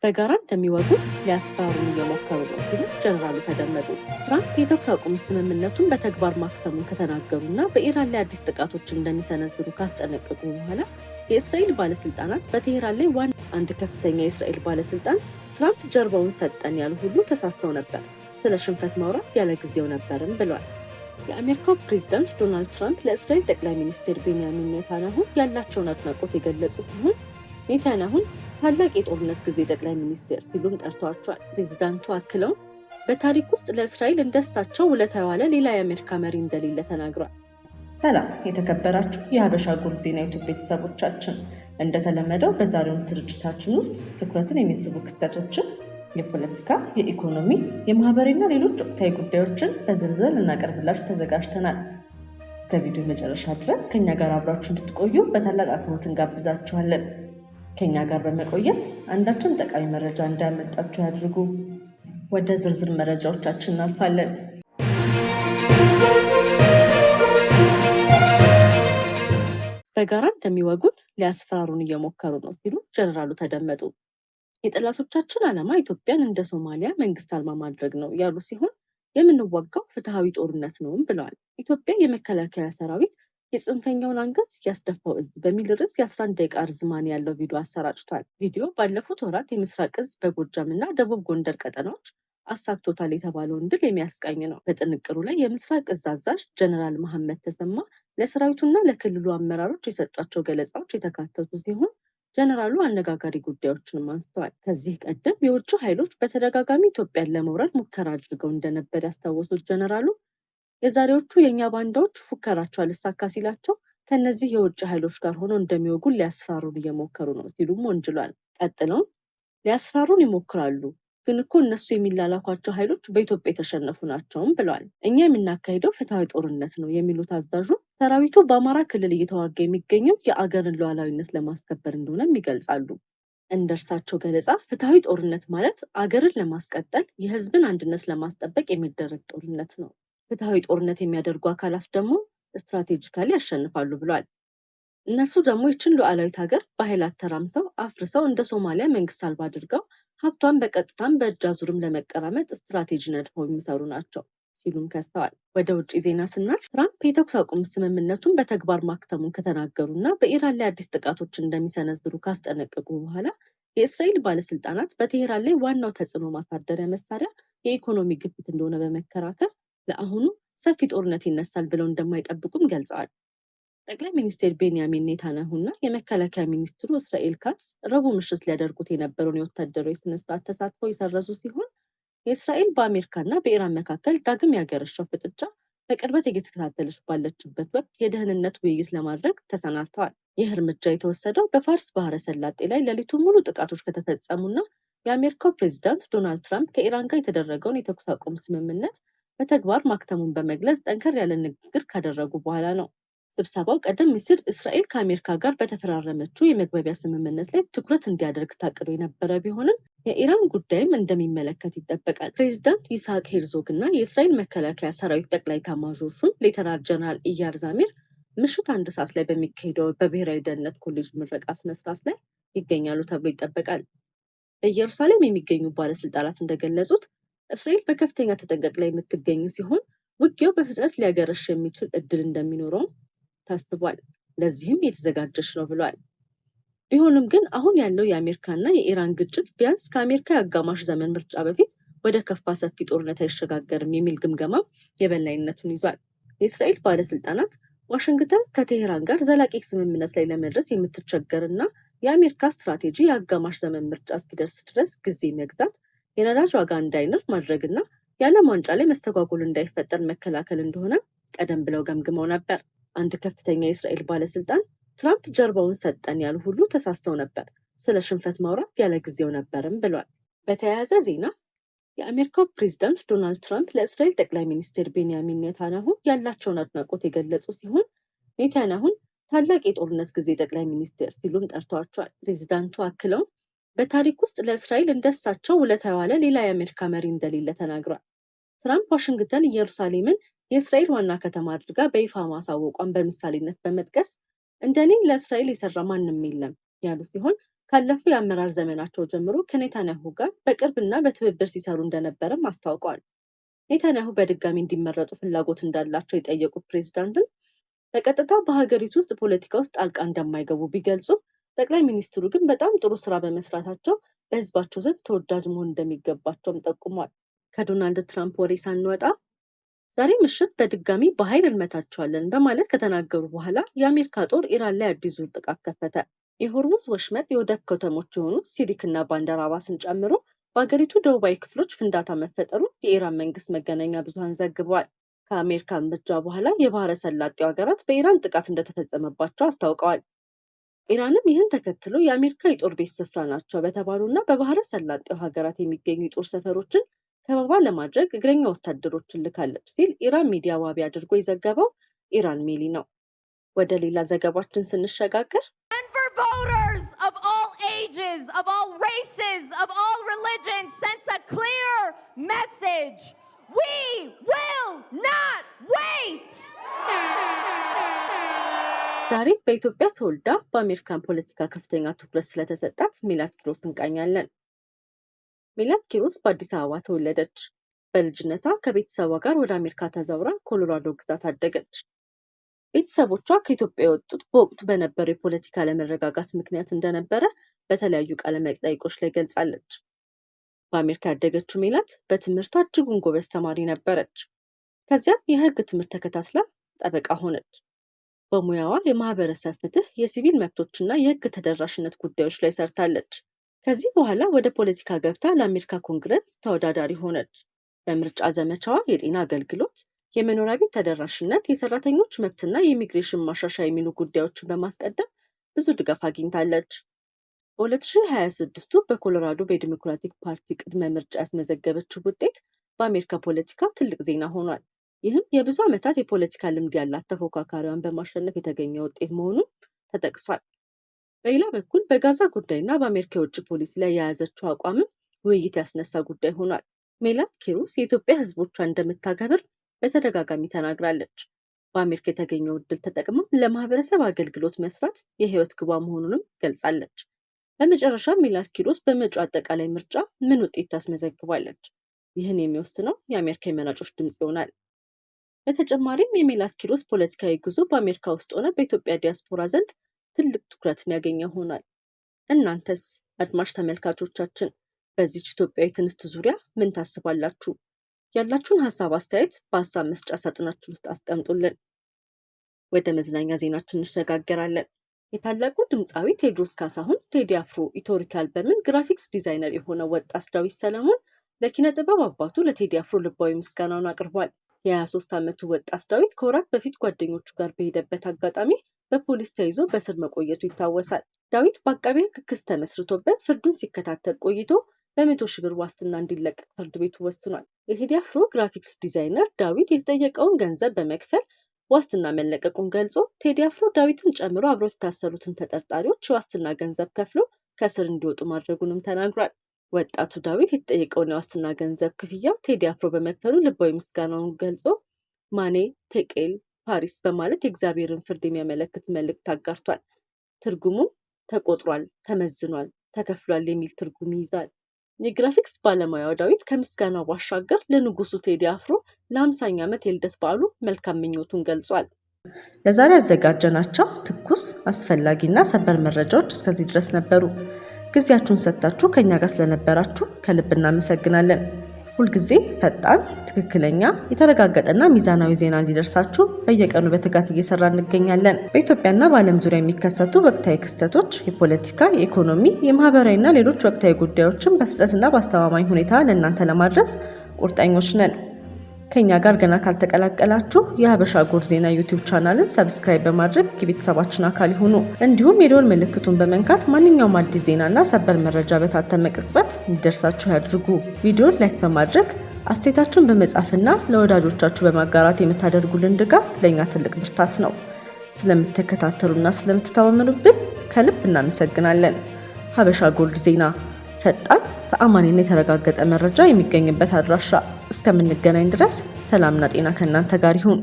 በጋራ እንደሚወጉ ሊያስፈራሩን እየሞከሩ ነው ሲሉ ጀነራሉ ተደመጡ። ትራምፕ የተኩስ አቁም ስምምነቱን በተግባር ማክተሙን ከተናገሩና በኢራን ላይ አዲስ ጥቃቶችን እንደሚሰነዝሩ ካስጠነቀቁ በኋላ የእስራኤል ባለስልጣናት በቴሄራን ላይ አንድ ከፍተኛ የእስራኤል ባለስልጣን ትራምፕ ጀርባውን ሰጠን ያሉ ሁሉ ተሳስተው ነበር፣ ስለ ሽንፈት ማውራት ያለ ጊዜው ነበርም ብሏል። የአሜሪካው ፕሬዝዳንት ዶናልድ ትራምፕ ለእስራኤል ጠቅላይ ሚኒስትር ቤንያሚን ኔታንያሁ ያላቸውን አድናቆት የገለጹ ሲሆን ኔታንያሁን ታላቅ የጦርነት ጊዜ ጠቅላይ ሚኒስትር ሲሉም ጠርተዋቸዋል። ፕሬዝዳንቱ አክለው በታሪክ ውስጥ ለእስራኤል እንደሳቸው ውለታ የዋለ ሌላ የአሜሪካ መሪ እንደሌለ ተናግሯል። ሰላም የተከበራችሁ የሀበሻ ጉር ዜና ዩቱብ ቤተሰቦቻችን፣ እንደተለመደው በዛሬውን ስርጭታችን ውስጥ ትኩረትን የሚስቡ ክስተቶችን፣ የፖለቲካ፣ የኢኮኖሚ፣ የማህበራዊና ሌሎች ወቅታዊ ጉዳዮችን በዝርዝር ልናቀርብላችሁ ተዘጋጅተናል። እስከ ቪዲዮ መጨረሻ ድረስ ከኛ ጋር አብራችሁ እንድትቆዩ በታላቅ አክብሮት እንጋብዛችኋለን። ከኛ ጋር በመቆየት አንዳችን ጠቃሚ መረጃ እንዳያመልጣችሁ ያድርጉ። ወደ ዝርዝር መረጃዎቻችን እናልፋለን። በጋራ እንደሚወጉን ሊያስፈራሩን እየሞከሩ ነው ሲሉ ጀነራሉ ተደመጡ። የጠላቶቻችን ዓላማ ኢትዮጵያን እንደ ሶማሊያ መንግስት አልባ ማድረግ ነው ያሉ ሲሆን የምንዋጋው ፍትሐዊ ጦርነት ነውም ብለዋል። ኢትዮጵያ የመከላከያ ሰራዊት የጽንፈኛውን አንገት ያስደፋው እዝ በሚል ርዕስ የ11 ደቂቃ ርዝማኔ ያለው ቪዲዮ አሰራጭቷል። ቪዲዮ ባለፉት ወራት የምስራቅ እዝ በጎጃም እና ደቡብ ጎንደር ቀጠናዎች አሳክቶታል የተባለውን ድል የሚያስቃኝ ነው። በጥንቅሩ ላይ የምስራቅ እዝ አዛዥ ጀነራል መሐመድ ተሰማ ለሰራዊቱና ለክልሉ አመራሮች የሰጧቸው ገለጻዎች የተካተቱ ሲሆን ጀነራሉ አነጋጋሪ ጉዳዮችንም አንስተዋል። ከዚህ ቀደም የውጭ ኃይሎች በተደጋጋሚ ኢትዮጵያን ለመውረድ ሙከራ አድርገው እንደነበር ያስታወሱት ጀነራሉ የዛሬዎቹ የእኛ ባንዳዎች ፉከራቸው አልሳካ ሲላቸው ከነዚህ የውጭ ኃይሎች ጋር ሆነው እንደሚወጉን ሊያስፈራሩን እየሞከሩ ነው ሲሉም ወንጅሏል። ቀጥለውም ሊያስፈራሩን ይሞክራሉ፣ ግን እኮ እነሱ የሚላላኳቸው ኃይሎች በኢትዮጵያ የተሸነፉ ናቸውም ብለዋል። እኛ የምናካሄደው ፍትሐዊ ጦርነት ነው የሚሉት አዛዡ ሰራዊቱ በአማራ ክልል እየተዋጋ የሚገኘው የአገርን ሉዓላዊነት ለማስከበር እንደሆነም ይገልጻሉ። እንደ እርሳቸው ገለጻ ፍትሐዊ ጦርነት ማለት አገርን ለማስቀጠል የህዝብን አንድነት ለማስጠበቅ የሚደረግ ጦርነት ነው። ፍትሐዊ ጦርነት የሚያደርጉ አካላት ደግሞ ስትራቴጂካሊ ያሸንፋሉ ብሏል። እነሱ ደግሞ ይችን ሉዓላዊት ሀገር በኃይላት ተራምሰው አፍርሰው እንደ ሶማሊያ መንግስት አልባ አድርገው ሀብቷን በቀጥታም በእጅ አዙርም ለመቀራመጥ ስትራቴጂ ነድፈው የሚሰሩ ናቸው ሲሉም ከሰዋል። ወደ ውጭ ዜና ስናልፍ ትራምፕ የተኩስ አቁም ስምምነቱን በተግባር ማክተሙን ከተናገሩና በኢራን ላይ አዲስ ጥቃቶችን እንደሚሰነዝሩ ካስጠነቀቁ በኋላ የእስራኤል ባለስልጣናት በቴሄራን ላይ ዋናው ተጽዕኖ ማሳደሪያ መሳሪያ የኢኮኖሚ ግፊት እንደሆነ በመከራከር ለአሁኑ ሰፊ ጦርነት ይነሳል ብለው እንደማይጠብቁም ገልጸዋል። ጠቅላይ ሚኒስትር ቤንያሚን ኔታንያሁና የመከላከያ ሚኒስትሩ እስራኤል ካትዝ ረቡዕ ምሽት ሊያደርጉት የነበረውን የወታደራዊ ስነስርዓት ተሳትፎ የሰረዙ ሲሆን የእስራኤል በአሜሪካና በኢራን መካከል ዳግም ያገረሸው ፍጥጫ በቅርበት እየተከታተለች ባለችበት ወቅት የደህንነት ውይይት ለማድረግ ተሰናድተዋል። ይህ እርምጃ የተወሰደው በፋርስ ባህረ ሰላጤ ላይ ሌሊቱን ሙሉ ጥቃቶች ከተፈጸሙና የአሜሪካው ፕሬዚዳንት ዶናልድ ትራምፕ ከኢራን ጋር የተደረገውን የተኩስ አቁም ስምምነት በተግባር ማክተሙን በመግለጽ ጠንከር ያለ ንግግር ካደረጉ በኋላ ነው። ስብሰባው ቀደም ሲል እስራኤል ከአሜሪካ ጋር በተፈራረመችው የመግባቢያ ስምምነት ላይ ትኩረት እንዲያደርግ ታቅዶ የነበረ ቢሆንም የኢራን ጉዳይም እንደሚመለከት ይጠበቃል። ፕሬዚዳንት ይስሐቅ ሄርዞግ እና የእስራኤል መከላከያ ሰራዊት ጠቅላይ ኤታማዦር ሹም ሌተናል ጀነራል ኢያር ዛሚር ምሽት 1 ሰዓት ላይ በሚካሄደው በብሔራዊ ደህንነት ኮሌጅ ምረቃ ስነስርዓት ላይ ይገኛሉ ተብሎ ይጠበቃል። በኢየሩሳሌም የሚገኙ ባለስልጣናት እንደገለጹት እስራኤል በከፍተኛ ተጠንቀቅ ላይ የምትገኝ ሲሆን ውጊያው በፍጥነት ሊያገረሽ የሚችል እድል እንደሚኖረውም ታስቧል። ለዚህም የተዘጋጀች ነው ብሏል። ቢሆንም ግን አሁን ያለው የአሜሪካና የኢራን ግጭት ቢያንስ ከአሜሪካ የአጋማሽ ዘመን ምርጫ በፊት ወደ ከፋ ሰፊ ጦርነት አይሸጋገርም የሚል ግምገማ የበላይነቱን ይዟል። የእስራኤል ባለስልጣናት ዋሽንግተን ከቴሄራን ጋር ዘላቂ ስምምነት ላይ ለመድረስ የምትቸገርና የአሜሪካ ስትራቴጂ የአጋማሽ ዘመን ምርጫ እስኪደርስ ድረስ ጊዜ መግዛት፣ የነዳጅ ዋጋ እንዳይንር ማድረግና የዓለም ዋንጫ ላይ መስተጓጎል እንዳይፈጠር መከላከል እንደሆነ ቀደም ብለው ገምግመው ነበር። አንድ ከፍተኛ የእስራኤል ባለስልጣን ትራምፕ ጀርባውን ሰጠን ያሉ ሁሉ ተሳስተው ነበር፣ ስለ ሽንፈት ማውራት ያለ ጊዜው ነበርም ብሏል። በተያያዘ ዜና የአሜሪካው ፕሬዝዳንት ዶናልድ ትራምፕ ለእስራኤል ጠቅላይ ሚኒስትር ቤንያሚን ኔታንያሁ ያላቸውን አድናቆት የገለጹ ሲሆን ኔታንያሁን ታላቅ የጦርነት ጊዜ ጠቅላይ ሚኒስትር ሲሉም ጠርተዋቸዋል። ፕሬዝዳንቱ አክለው በታሪክ ውስጥ ለእስራኤል እንደሳቸው ውለታ የዋለ ሌላ የአሜሪካ መሪ እንደሌለ ተናግሯል። ትራምፕ ዋሽንግተን ኢየሩሳሌምን የእስራኤል ዋና ከተማ አድርጋ በይፋ ማሳወቋን በምሳሌነት በመጥቀስ እንደኔ ለእስራኤል የሰራ ማንም የለም ያሉ ሲሆን ካለፉ የአመራር ዘመናቸው ጀምሮ ከኔታንያሁ ጋር በቅርብና በትብብር ሲሰሩ እንደነበረም አስታውቀዋል። ኔታንያሁ በድጋሚ እንዲመረጡ ፍላጎት እንዳላቸው የጠየቁት ፕሬዝዳንትም በቀጥታ በሀገሪቱ ውስጥ ፖለቲካ ውስጥ ጣልቃ እንደማይገቡ ቢገልጹም ጠቅላይ ሚኒስትሩ ግን በጣም ጥሩ ስራ በመስራታቸው በህዝባቸው ዘንድ ተወዳጅ መሆን እንደሚገባቸውም ጠቁሟል። ከዶናልድ ትራምፕ ወሬ ሳንወጣ ዛሬ ምሽት በድጋሚ በኃይል እንመታቸዋለን በማለት ከተናገሩ በኋላ የአሜሪካ ጦር ኢራን ላይ አዲስ ዙር ጥቃት ከፈተ። የሆርሙዝ ወሽመጥ የወደብ ከተሞች የሆኑት ሲሪክና ባንደር አባስን ጨምሮ በሀገሪቱ ደቡባዊ ክፍሎች ፍንዳታ መፈጠሩን የኢራን መንግስት መገናኛ ብዙሃን ዘግበዋል። ከአሜሪካ እርምጃ በኋላ የባህረ ሰላጤው ሀገራት በኢራን ጥቃት እንደተፈጸመባቸው አስታውቀዋል። ኢራንም ይህን ተከትሎ የአሜሪካ የጦር ቤት ስፍራ ናቸው በተባሉና በባህረ ሰላጤው ሀገራት የሚገኙ የጦር ሰፈሮችን ከበባ ለማድረግ እግረኛ ወታደሮችን ልካለች ሲል ኢራን ሚዲያ ዋቢ አድርጎ የዘገበው ኢራን ሜሊ ነው። ወደ ሌላ ዘገባችን ስንሸጋገር voters of all ages, of all races, of all religions sends a clear message. We will not wait. ዛሬ በኢትዮጵያ ተወልዳ በአሜሪካን ፖለቲካ ከፍተኛ ትኩረት ስለተሰጣት ሜላት ኪሮስ እንቃኛለን። ሜላት ኪሮስ በአዲስ አበባ ተወለደች። በልጅነቷ ከቤተሰቧ ጋር ወደ አሜሪካ ተዛውራ ኮሎራዶ ግዛት አደገች። ቤተሰቦቿ ከኢትዮጵያ የወጡት በወቅቱ በነበረው የፖለቲካ አለመረጋጋት ምክንያት እንደነበረ በተለያዩ ቃለ መጠይቆች ላይ ገልጻለች። በአሜሪካ ያደገችው ሜላት በትምህርቷ እጅጉን ጎበዝ ተማሪ ነበረች። ከዚያም የህግ ትምህርት ተከታትላ ጠበቃ ሆነች። በሙያዋ የማህበረሰብ ፍትህ፣ የሲቪል መብቶችና የህግ ተደራሽነት ጉዳዮች ላይ ሰርታለች። ከዚህ በኋላ ወደ ፖለቲካ ገብታ ለአሜሪካ ኮንግረስ ተወዳዳሪ ሆነች። በምርጫ ዘመቻዋ የጤና አገልግሎት፣ የመኖሪያ ቤት ተደራሽነት፣ የሰራተኞች መብትና የኢሚግሬሽን ማሻሻያ የሚሉ ጉዳዮችን በማስቀደም ብዙ ድጋፍ አግኝታለች። በ2026 በኮሎራዶ በዲሞክራቲክ ፓርቲ ቅድመ ምርጫ ያስመዘገበችው ውጤት በአሜሪካ ፖለቲካ ትልቅ ዜና ሆኗል። ይህም የብዙ ዓመታት የፖለቲካ ልምድ ያላት ተፎካካሪዋን በማሸነፍ የተገኘ ውጤት መሆኑን ተጠቅሷል። በሌላ በኩል በጋዛ ጉዳይና በአሜሪካ የውጭ ፖሊሲ ላይ የያዘችው አቋምም ውይይት ያስነሳ ጉዳይ ሆኗል። ሜላት ኪሮስ የኢትዮጵያ ህዝቦቿን እንደምታከብር በተደጋጋሚ ተናግራለች። በአሜሪካ የተገኘው ዕድል ተጠቅማ ለማህበረሰብ አገልግሎት መስራት የህይወት ግቧ መሆኑንም ገልጻለች። በመጨረሻ ሜላት ኪሮስ በመጪው አጠቃላይ ምርጫ ምን ውጤት ታስመዘግባለች? ይህን የሚወስነው የአሜሪካ የመራጮች ድምጽ ይሆናል። በተጨማሪም የሜላት ኪሮስ ፖለቲካዊ ጉዞ በአሜሪካ ውስጥ ሆነ በኢትዮጵያ ዲያስፖራ ዘንድ ትልቅ ትኩረትን ያገኘ ሆኗል። እናንተስ አድማጭ ተመልካቾቻችን በዚች ኢትዮጵያዊ ትንስት ዙሪያ ምን ታስባላችሁ? ያላችሁን ሀሳብ አስተያየት በሀሳብ መስጫ ሳጥናችን ውስጥ አስቀምጡልን። ወደ መዝናኛ ዜናችን እንሸጋገራለን። የታላቁ ድምፃዊ ቴዎድሮስ ካሳሁን ቴዲ አፍሮ ኢትዮሪክ አልበምን ግራፊክስ ዲዛይነር የሆነው ወጣት ዳዊት ሰለሞን ለኪነ ጥበብ አባቱ ለቴዲ አፍሮ ልባዊ ምስጋናውን አቅርቧል። የ23 ዓመቱ ወጣት ዳዊት ከወራት በፊት ጓደኞቹ ጋር በሄደበት አጋጣሚ በፖሊስ ተይዞ በስር መቆየቱ ይታወሳል። ዳዊት በአቃቤ ሕግ ክስ ተመስርቶበት ፍርዱን ሲከታተል ቆይቶ በ100,000 ብር ዋስትና እንዲለቀቅ ፍርድ ቤቱ ወስኗል። የቴዲ አፍሮ ግራፊክስ ዲዛይነር ዳዊት የተጠየቀውን ገንዘብ በመክፈል ዋስትና መለቀቁን ገልጾ ቴዲ አፍሮ ዳዊትን ጨምሮ አብረው የታሰሩትን ተጠርጣሪዎች የዋስትና ገንዘብ ከፍሎ ከስር እንዲወጡ ማድረጉንም ተናግሯል። ወጣቱ ዳዊት የተጠየቀውን የዋስትና ገንዘብ ክፍያ ቴዲ አፍሮ በመክፈሉ ልባዊ ምስጋናውን ገልጾ ማኔ ቴቄል ፓሪስ በማለት የእግዚአብሔርን ፍርድ የሚያመለክት መልእክት አጋርቷል። ትርጉሙም ተቆጥሯል፣ ተመዝኗል፣ ተከፍሏል የሚል ትርጉም ይይዛል። የግራፊክስ ባለሙያው ዳዊት ከምስጋናው ባሻገር ለንጉሱ ቴዲ አፍሮ ለ50ኛ ዓመት የልደት በዓሉ መልካም ምኞቱን ገልጿል። ለዛሬ ያዘጋጀናቸው ትኩስ አስፈላጊና ሰበር መረጃዎች እስከዚህ ድረስ ነበሩ። ጊዜያችሁን ሰጥታችሁ ከኛ ጋር ስለነበራችሁ ከልብ እናመሰግናለን። ሁልጊዜ ፈጣን፣ ትክክለኛ፣ የተረጋገጠና ሚዛናዊ ዜና እንዲደርሳችሁ በየቀኑ በትጋት እየሰራ እንገኛለን። በኢትዮጵያና በዓለም ዙሪያ የሚከሰቱ ወቅታዊ ክስተቶች፣ የፖለቲካ፣ የኢኮኖሚ፣ የማህበራዊና ሌሎች ወቅታዊ ጉዳዮችን በፍጥነትና በአስተማማኝ ሁኔታ ለእናንተ ለማድረስ ቁርጠኞች ነን። ከኛ ጋር ገና ካልተቀላቀላችሁ የሀበሻ ጎል ዜና ዩቲዩብ ቻናልን ሰብስክራይብ በማድረግ የቤተሰባችን አካል ይሁኑ። እንዲሁም የደወል ምልክቱን በመንካት ማንኛውም አዲስ ዜናና ሰበር መረጃ በታተመ ቅጽበት እንዲደርሳችሁ ያድርጉ። ቪዲዮን ላይክ በማድረግ አስተያየታችሁን በመጻፍና ለወዳጆቻችሁ በማጋራት የምታደርጉልን ድጋፍ ለእኛ ትልቅ ብርታት ነው። ስለምትከታተሉና ስለምትተማመኑብን ከልብ እናመሰግናለን። ሀበሻ ጎልድ ዜና፣ ፈጣን፣ ተአማኒና የተረጋገጠ መረጃ የሚገኝበት አድራሻ። እስከምንገናኝ ድረስ ሰላምና ጤና ከእናንተ ጋር ይሁን።